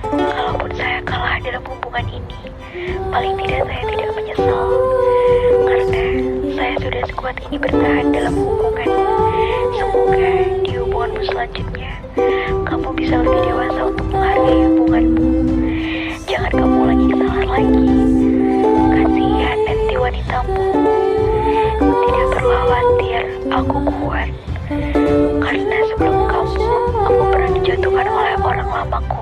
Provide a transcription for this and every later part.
Kalaupun saya kalah dalam hubungan ini, paling tidak saya tidak menyesal. Karena saya sudah sekuat ini bertahan dalam hubungan. Semoga di hubunganmu selanjutnya, kamu bisa lebih dewasa untuk menghargai hubunganmu. Jangan kamu ulangi kesalahan lagi. Kasihan nanti wanitamu. Tidak perlu khawatir, aku kuat. Karena sebelum kamu, aku pernah dijatuhkan oleh orang lamaku.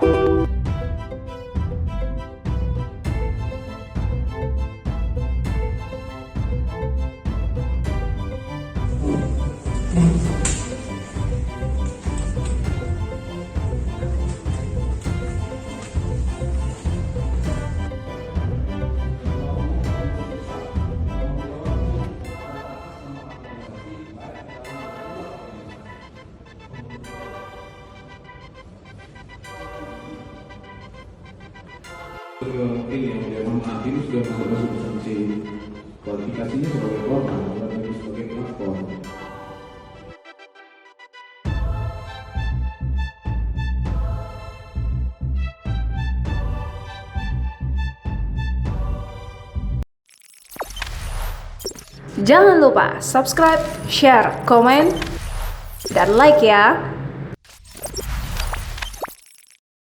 Ini ya, memang saat ini sudah masuk sanksi kualifikasinya sebagai korban, bukan lagi sebagai pelapor. Jangan lupa subscribe, share, komen, dan like ya.